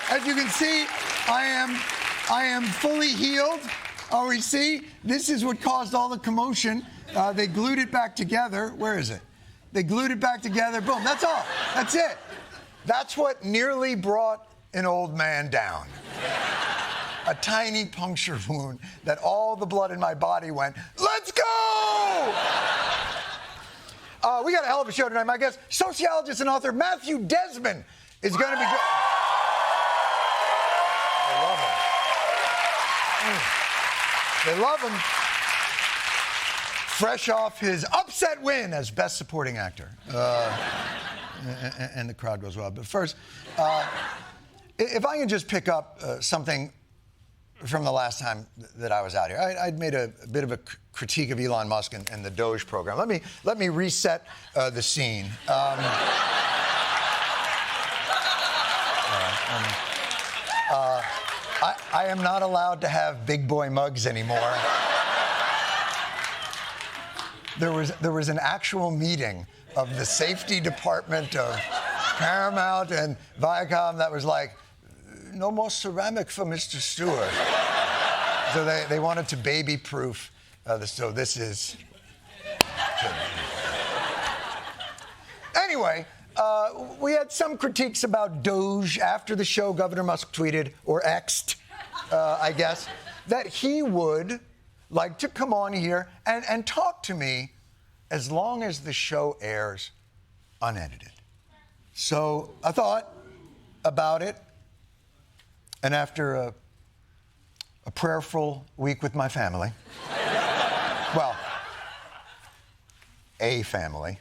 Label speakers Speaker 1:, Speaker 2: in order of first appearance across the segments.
Speaker 1: As you can see, I am fully healed. Oh, you see, this is what caused all the commotion. They glued it back together. Where is it? They glued it back together. Boom, that's all. That's it. That's what nearly brought an old man down. A tiny puncture wound that all the blood in my body went, let's go! We got a hell of a show tonight. My guest, sociologist and author Matthew Desmond, is going to be... I love him. They love him. Fresh off his upset win as Best Supporting Actor. And the crowd goes wild. But first, if I can just pick up something from the last time that I was out here. I'd made a bit of a critique of Elon Musk and the Doge program. Let me reset the scene. I am not allowed to have big boy mugs anymore. There was an actual meeting of the safety department of Paramount and Viacom that was like, no more ceramic for Mr. Stewart. So they wanted to baby-proof so this is... Anyway, we had some critiques about Doge after the show. Governor Musk tweeted, or X'd, I guess, that he would like to come on here and talk to me as long as the show airs unedited. So I thought about it, and after a prayerful week with my family, well, a family,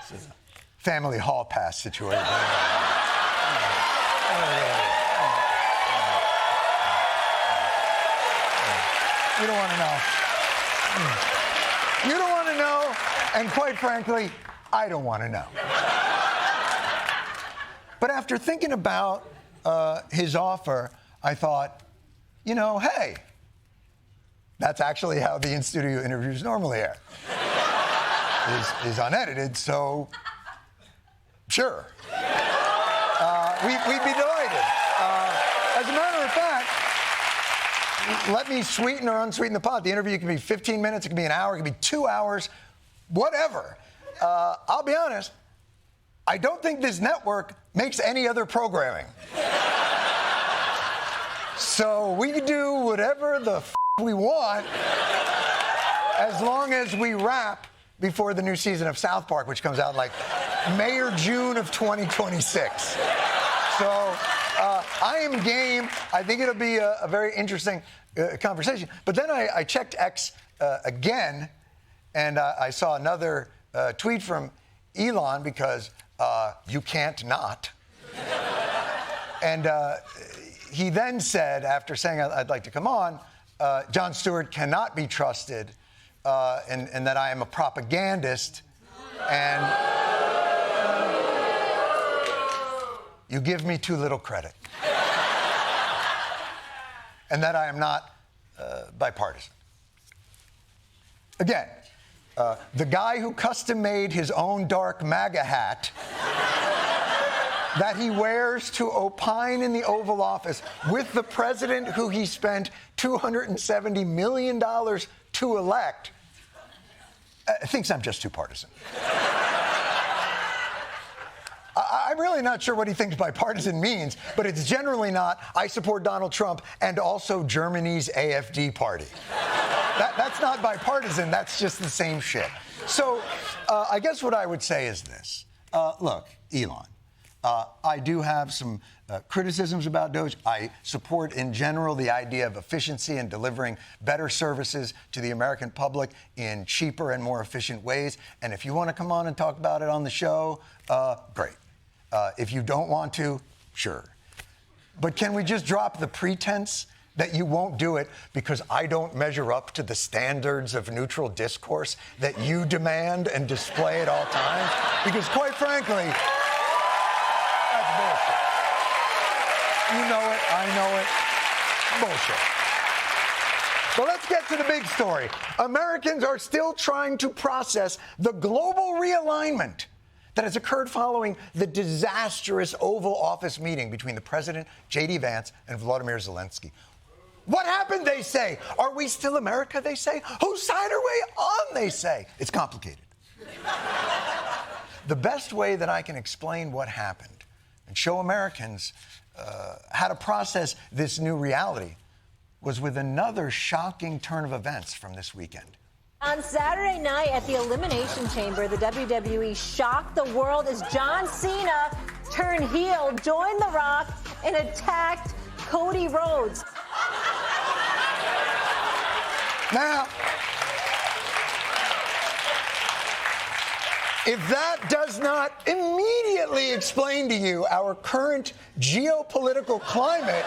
Speaker 1: this is a family hall pass situation. You don't want to know. You don't want to know, and quite frankly, I don't want to know. But after thinking about his offer, I thought, hey, that's actually how the in-studio interviews normally air. Is unedited, so sure. We'd be delighted. As a matter of fact, let me sweeten or unsweeten the pot. The interview can be 15 minutes, it can be an hour, it can be 2 hours, whatever. I'll be honest, I don't think this network makes any other programming. So we can do whatever the we want as long as we wrap before the new season of South Park, which comes out like May or June of 2026. So I am game. I think it'll be a very interesting conversation. But then I checked X again, and I saw another tweet from Elon because you can't not. And he then said, after saying I'd like to come on, Jon Stewart cannot be trusted, and that I am a propagandist, and you give me too little credit. And that I am not bipartisan. Again, the guy who custom-made his own dark MAGA hat that he wears to opine in the Oval Office with the president who he spent $270 million to elect, thinks I'm just too partisan. I'm really not sure what he thinks bipartisan means, but it's generally not, I support Donald Trump and also Germany's AfD party. That's not bipartisan, that's just the same shit. So I guess what I would say is this. Look, Elon, I do have some criticisms about Doge. I support, in general, the idea of efficiency and delivering better services to the American public in cheaper and more efficient ways. And if you want to come on and talk about it on the show, great. If you don't want to, sure. But can we just drop the pretense that you won't do it because I don't measure up to the standards of neutral discourse that you demand and display at all times? Because quite frankly, that's bullshit. You know it, I know it. Bullshit. Well, let's get to the big story. Americans are still trying to process the global realignment that has occurred following the disastrous Oval Office meeting between the president, J.D. Vance, and Volodymyr Zelenskyy. What happened, they say? Are we still America, they say? Whose side are we on, they say? It's complicated. The best way that I can explain what happened and show Americans how to process this new reality was with another shocking turn of events from this weekend.
Speaker 2: On Saturday night at the Elimination Chamber, the WWE shocked the world as John Cena turned heel, joined The Rock, and attacked Cody Rhodes.
Speaker 1: Now, if that does not immediately explain to you our current geopolitical climate,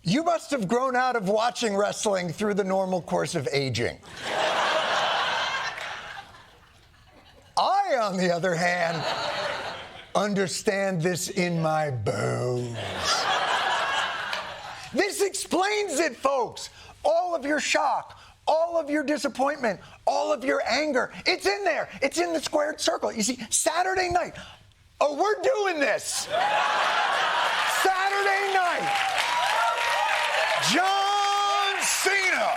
Speaker 1: you must have grown out of watching wrestling through the normal course of aging. I, on the other hand, understand this in my bones. This explains it, folks. All of your shock, all of your disappointment, all of your anger, it's in there. It's in the squared circle. You see, Saturday night, oh, we're doing this. Saturday night, John Cena,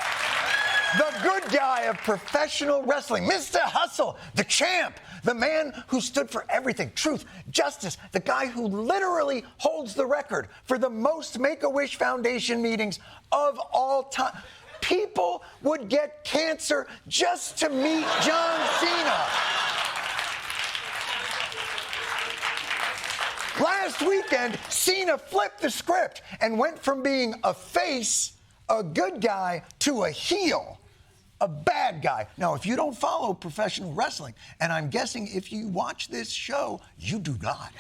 Speaker 1: the good guy of professional wrestling, Mr. Hustle, the champ, the man who stood for everything, truth, justice, the guy who literally holds the record for the most Make-A-Wish Foundation meetings of all time. People would get cancer just to meet John Cena. Last weekend, Cena flipped the script and went from being a face, a good guy, to a heel, a bad guy. Now, if you don't follow professional wrestling, and I'm guessing if you watch this show, you do not.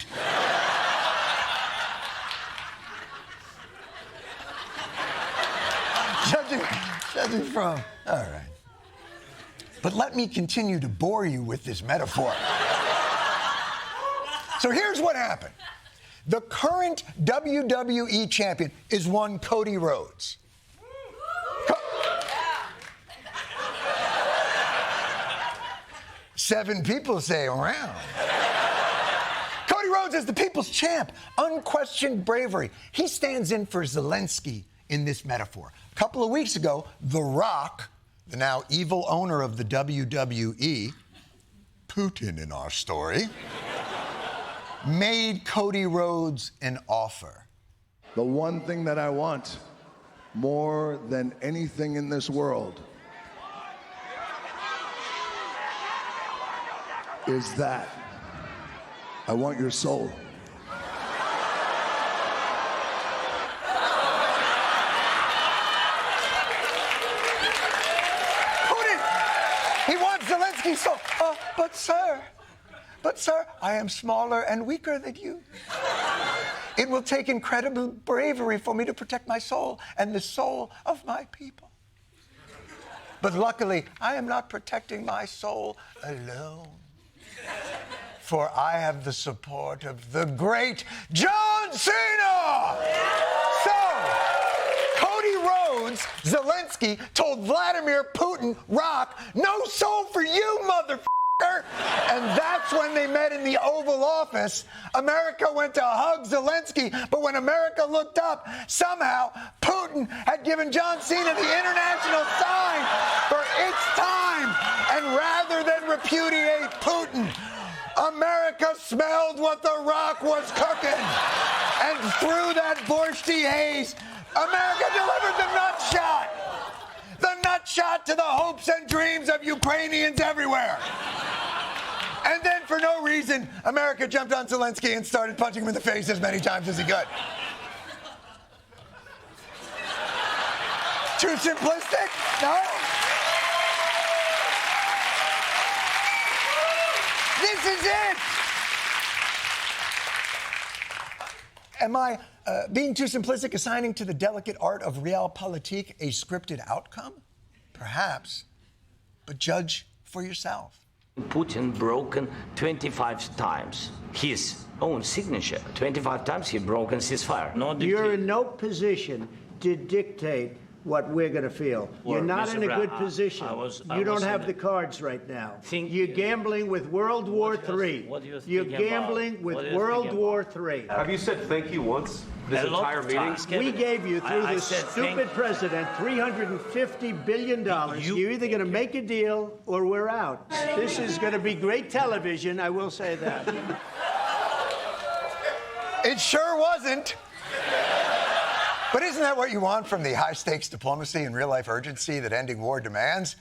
Speaker 1: Judging from, all right. But let me continue to bore you with this metaphor. So here's what happened. The current WWE champion is one Cody Rhodes. Seven people say around. Cody Rhodes is the people's champ. Unquestioned bravery. He stands in for Zelenskyy in this metaphor. A couple of weeks ago, The Rock, the now evil owner of the WWE, Putin in our story, made Cody Rhodes an offer.
Speaker 3: The one thing that I want more than anything in this world is that I want your soul.
Speaker 1: Putin, he wants Zelensky's soul. But sir, I am smaller and weaker than you. It will take incredible bravery for me to protect my soul and the soul of my people. But luckily, I am not protecting my soul alone. For I have the support of the great John Cena! So, Cody Rhodes, Zelenskyy, told Vladimir Putin, Rock, no soul for you, motherfucker! And that's when they met in the Oval Office. America went to hug Zelenskyy, but when America looked up, somehow Putin had given John Cena the international sign for its time. And rather than repudiate Putin, America smelled what The Rock was cooking. And through that borscht haze, America delivered the nut shot. The nut shot to the hopes and dreams of Ukrainians everywhere. And then, for no reason, America jumped on Zelenskyy and started punching him in the face as many times as he could. Too simplistic? No? This is it! Am I being too simplistic, assigning to the delicate art of realpolitik a scripted outcome? Perhaps, but judge for yourself.
Speaker 4: Putin broken 25 times his own signature. 25 times he broken ceasefire.
Speaker 5: You're in no position to dictate what we're going to feel. You're not in a good position. You don't have the cards right now. You're gambling with World War III. You're gambling with World War III.
Speaker 6: Have you said thank you once this entire meeting?
Speaker 5: We gave you, through this stupid president, $350 billion. You're either going to make a deal or we're out. This is going to be great television, I will say that.
Speaker 1: It sure wasn't. But isn't that what you want from the high-stakes diplomacy and real-life urgency that ending war demands?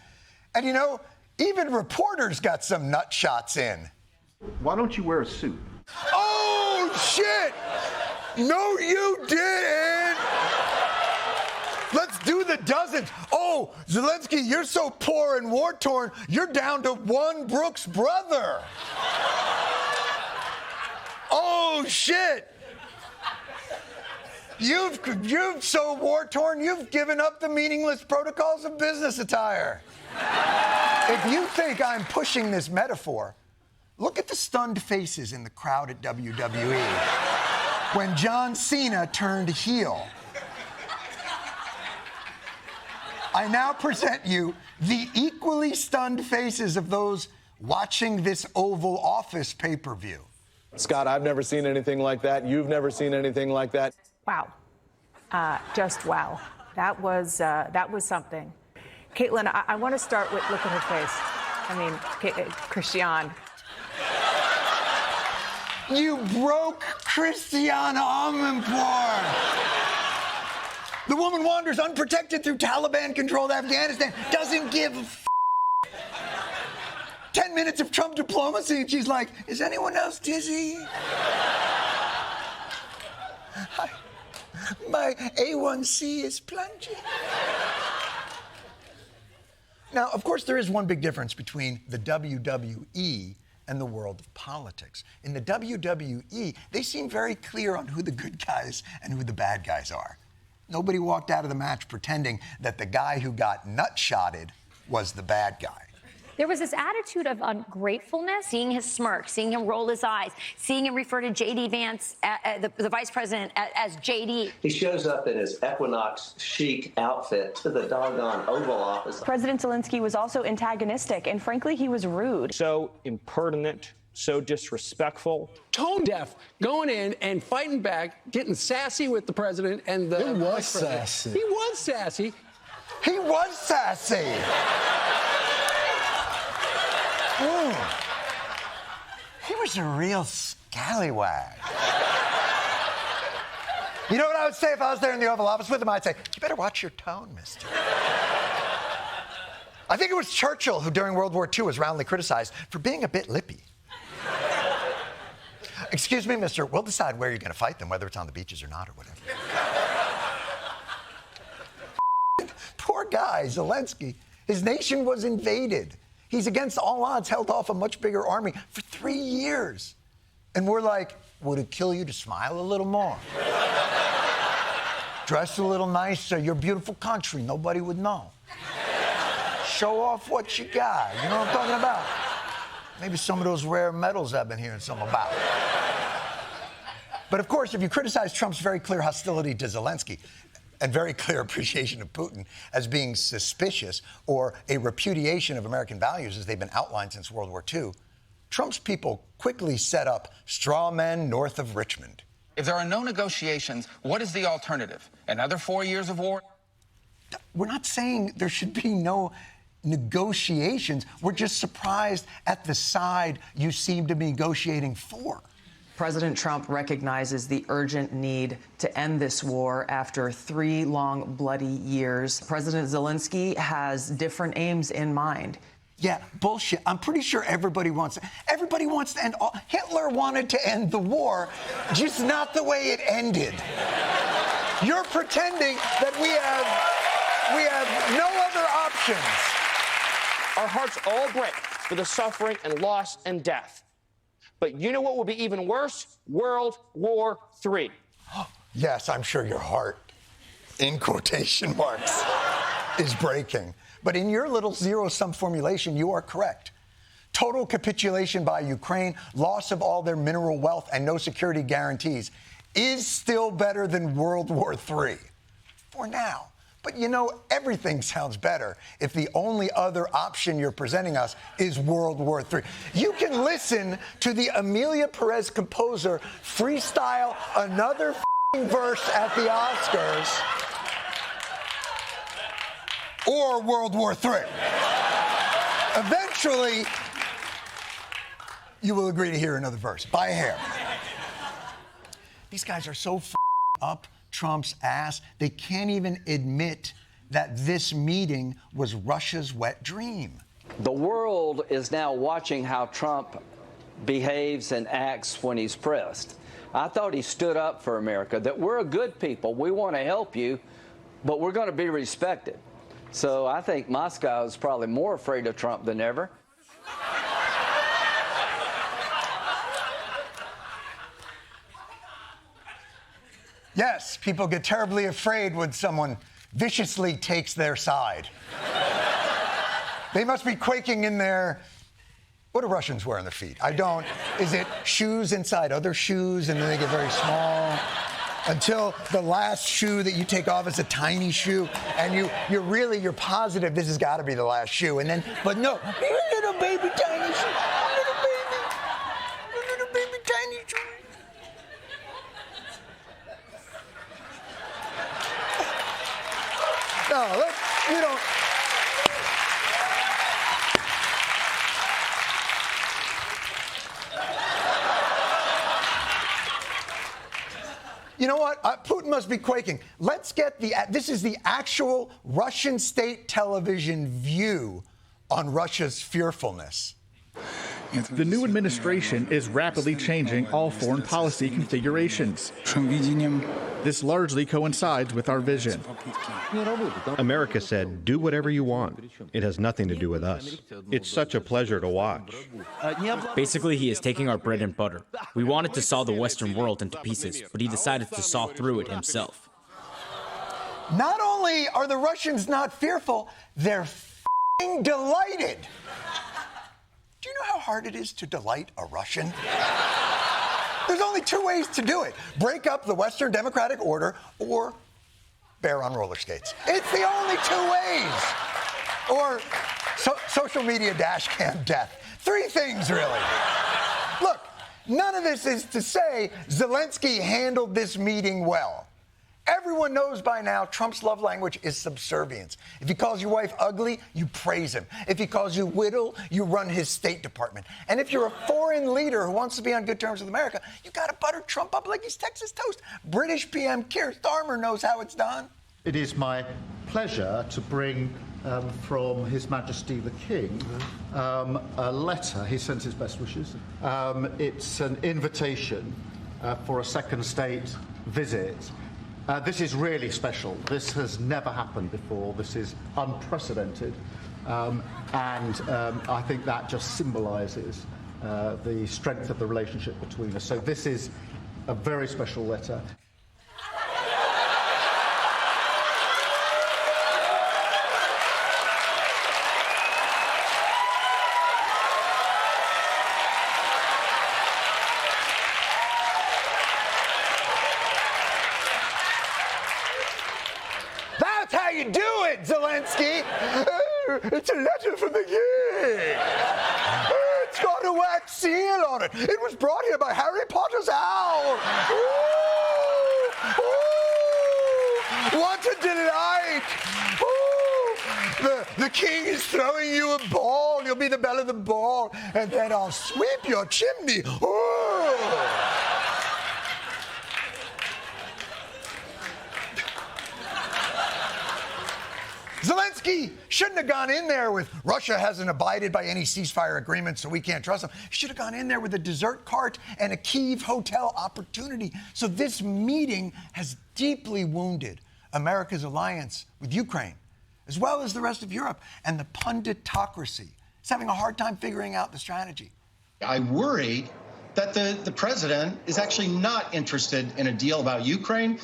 Speaker 1: And, you know, even reporters got some nut shots in.
Speaker 3: Why don't you wear a suit?
Speaker 1: Oh, shit! No, you didn't! Let's do the dozens. Oh, Zelenskyy, you're so poor and war-torn, you're down to one Brooks brother. Oh, shit! You've so war-torn, you've given up the meaningless protocols of business attire. If you think I'm pushing this metaphor, look at the stunned faces in the crowd at WWE when John Cena turned heel. I now present you the equally stunned faces of those watching this Oval Office pay-per-view.
Speaker 7: Scott, I've never seen anything like that. You've never seen anything like that.
Speaker 8: Wow. Just wow. That was something. Caitlin, I want to start with, look at her face. I mean, Christiane.
Speaker 1: You broke Christiane Amanpour. The woman wanders unprotected through Taliban-controlled Afghanistan, doesn't give a f***. 10 minutes of Trump diplomacy, and she's like, is anyone else dizzy? My A1C is plunging. Now, of course, there is one big difference between the WWE and the world of politics. In the WWE, they seem very clear on who the good guys and who the bad guys are. Nobody walked out of the match pretending that the guy who got nut-shotted was the bad guy.
Speaker 9: There was this attitude of ungratefulness, seeing his smirk, seeing him roll his eyes, seeing him refer to J.D. Vance, the vice president, as J.D.
Speaker 10: He shows up in his Equinox chic outfit to the doggone Oval Office.
Speaker 11: President Zelenskyy was also antagonistic, and frankly, he was rude.
Speaker 12: So impertinent, so disrespectful.
Speaker 13: Tone deaf, going in and fighting back, getting sassy with the president and the
Speaker 14: He was sassy.
Speaker 13: He was sassy.
Speaker 1: He was sassy. He was a real scallywag. You know what I would say if I was there in the Oval Office with him? I'd say, you better watch your tone, mister. I think it was Churchill who, during World War II, was roundly criticized for being a bit lippy. Excuse me, mister, we'll decide where you're going to fight them, whether it's on the beaches or not or whatever. Poor guy, Zelenskyy. His nation was invaded. He's against all odds held off a much bigger army for 3 years. And we're like, would it kill you to smile a little more? Dress a little nicer, your beautiful country, nobody would know. Show off what you got, you know what I'm talking about? Maybe some of those rare metals I've been hearing some about. But of course, if you criticize Trump's very clear hostility to Zelenskyy, and very clear appreciation of Putin as being suspicious or a repudiation of American values as they've been outlined since World War II, Trump's people quickly set up straw men north of Richmond.
Speaker 15: If there are no negotiations, what is the alternative? Another 4 years of war?
Speaker 1: We're not saying there should be no negotiations. We're just surprised at the side you seem to be negotiating for.
Speaker 11: President Trump recognizes the urgent need to end this war after 3 long, bloody years. President Zelenskyy has different aims in mind.
Speaker 1: Yeah, bullshit. I'm pretty sure everybody wants to end all. Hitler wanted to end the war, just not the way it ended. You're pretending that we have no other options.
Speaker 12: Our hearts all break for the suffering and loss and death. But you know what will be even worse? World War III.
Speaker 1: Yes, I'm sure your heart, in quotation marks, is breaking. But in your little zero-sum formulation, you are correct. Total capitulation by Ukraine, loss of all their mineral wealth, and no security guarantees is still better than World War III. for now. But you know, everything sounds better if the only other option you're presenting us is World War III. You can listen to the Amelia Perez composer freestyle another verse at the Oscars or World War III. Eventually, you will agree to hear another verse by a hair. These guys are so up Trump's ass, they can't even admit that this meeting was Russia's wet dream.
Speaker 14: The world is now watching how Trump behaves and acts when he's pressed. I thought he stood up for America, that we're a good people, we want to help you, but we're going to be respected. So I think Moscow is probably more afraid of Trump than ever.
Speaker 1: Yes, people get terribly afraid when someone viciously takes their side. They must be quaking in their... What do Russians wear on their feet? I don't. Is it shoes inside other shoes, and then they get very small? Until the last shoe that you take off is a tiny shoe, and you're positive this has got to be the last shoe, and then, but no, you're a little baby tiny shoe, a little baby tiny shoe. No, you don't. You know what? Putin must be quaking. Let's get this is the actual Russian state television view on Russia's fearfulness.
Speaker 16: The new administration is rapidly changing all foreign policy configurations. This largely coincides with our vision.
Speaker 17: America said, do whatever you want. It has nothing to do with us. It's such a pleasure to watch.
Speaker 18: Basically, he is taking our bread and butter. We wanted to saw the Western world into pieces, but he decided to saw through it himself.
Speaker 1: Not only are the Russians not fearful, they're f***ing delighted. Do you know how hard it is to delight a Russian? There's only two ways to do it. Break up the Western democratic order or bear on roller skates. It's the only two ways. Or social media dash cam death. Three things, really. Look, none of this is to say Zelenskyy handled this meeting well. Everyone knows by now Trump's love language is subservience. If he calls your wife ugly, you praise him. If he calls you whittle, you run his State Department. And if you're a foreign leader who wants to be on good terms with America, you got to butter Trump up like he's Texas toast. British PM Keir Starmer knows how it's done.
Speaker 19: It is my pleasure to bring from His Majesty the King a letter. He sends his best wishes. It's an invitation for a second state visit. This is really special. This has never happened before. This is unprecedented. And I think that just symbolises the strength of the relationship between us. So this is a very special letter.
Speaker 1: That's how you do it, Zelenskyy. It's a letter from the king. It's got a wax seal on it. It was brought here by Harry Potter's owl. Ooh, ooh, what a delight. Ooh, the king is throwing you a ball. You'll be the belle of the ball, and then I'll sweep your chimney. Ooh. Zelenskyy shouldn't have gone in there with Russia hasn't abided by any ceasefire agreement, so we can't trust them. He should have gone in there with a dessert cart and a Kyiv hotel opportunity. So this meeting has deeply wounded America's alliance with Ukraine, as well as the rest of Europe. And the punditocracy is having a hard time figuring out the strategy.
Speaker 20: I worry that the president is actually not interested in a deal about Ukraine,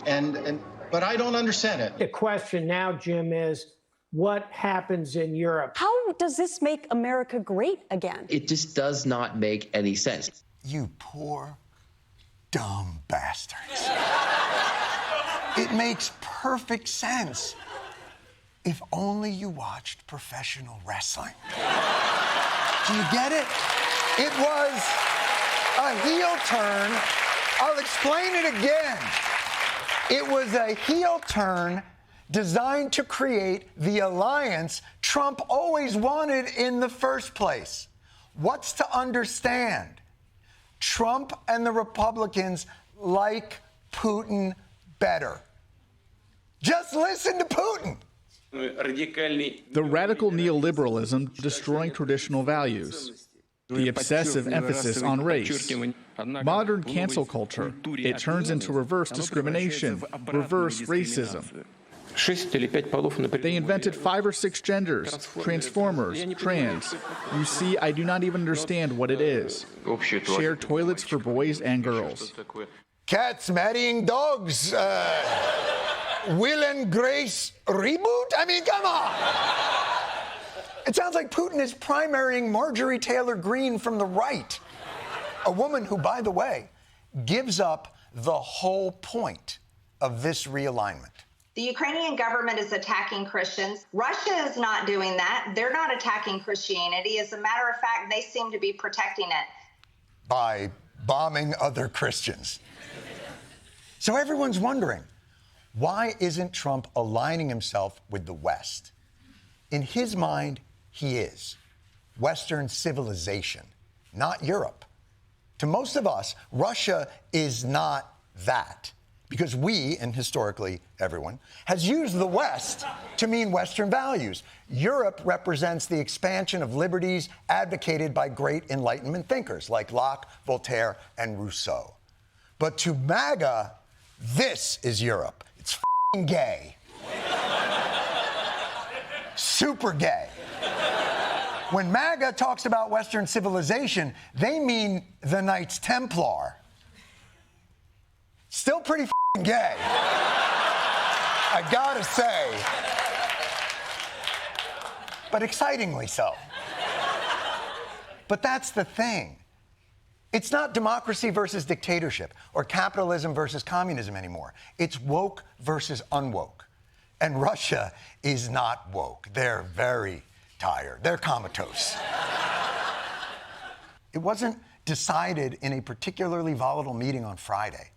Speaker 20: but I don't understand it.
Speaker 5: The question now, Jim, is what happens in Europe?
Speaker 21: How does this make America great again?
Speaker 22: It just does not make any sense.
Speaker 1: You poor, dumb bastards. It makes perfect sense. If only you watched professional wrestling. Do you get it? It was a heel turn. I'll explain it again. It was a heel turn designed to create the alliance Trump always wanted in the first place. What's to understand? Trump and the Republicans like Putin better. Just listen to Putin.
Speaker 16: The radical neoliberalism destroying traditional values. The obsessive emphasis on race. Modern cancel culture. It turns into reverse discrimination, reverse racism. They invented 5 or 6 genders, transformers, trans. You see, I do not even understand what it is. Shared toilets for boys and girls.
Speaker 1: Cats marrying dogs. Will and Grace reboot? I mean, come on. It sounds like Putin is primarying Marjorie Taylor Greene from the right. A woman who, by the way, gives up the whole point of this realignment.
Speaker 2: The Ukrainian government is attacking Christians. Russia is not doing that. They're not attacking Christianity. As a matter of fact, they seem to be protecting it.
Speaker 1: By bombing other Christians. So everyone's wondering, why isn't Trump aligning himself with the West? In his mind, he is. Western civilization, not Europe. To most of us, Russia is not that. Because we, and historically everyone, has used the West to mean Western values. Europe represents the expansion of liberties advocated by great Enlightenment thinkers like Locke, Voltaire, and Rousseau. But to MAGA, this is Europe. It's f***ing gay. Super gay. When MAGA talks about Western civilization, they mean the Knights Templar. Still pretty f***ing gay. I gotta say. But excitingly so. But that's the thing. It's not democracy versus dictatorship or capitalism versus communism anymore. It's woke versus unwoke. And Russia is not woke. They're very tired. They're comatose. It wasn't decided in a particularly volatile meeting on Friday.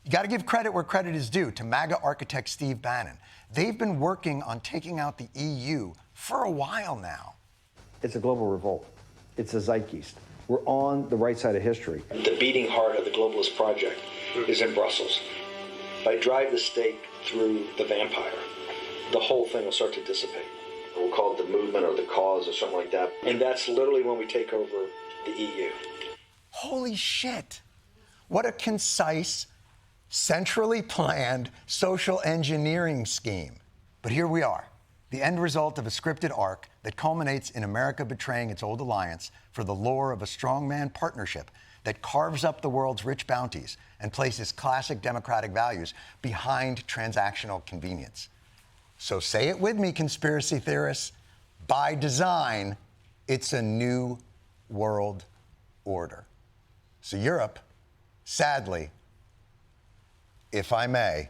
Speaker 1: You got to give credit where credit is due to MAGA architect Steve Bannon. They've been working on taking out the EU for a while now.
Speaker 4: It's a global revolt. It's a zeitgeist. We're on the right side of history.
Speaker 23: The beating heart of the globalist project is in Brussels. If I drive the stake through the vampire, the whole thing will start to dissipate. We'll call it the movement or the cause or something like that. And that's literally when we take over the EU.
Speaker 1: Holy shit. What a concise, centrally planned social engineering scheme. But here we are, the end result of a scripted arc that culminates in America betraying its old alliance for the lure of a strongman partnership that carves up the world's rich bounties and places classic democratic values behind transactional convenience. So say it with me, conspiracy theorists. By design, it's a new world order. So Europe, sadly, if I may,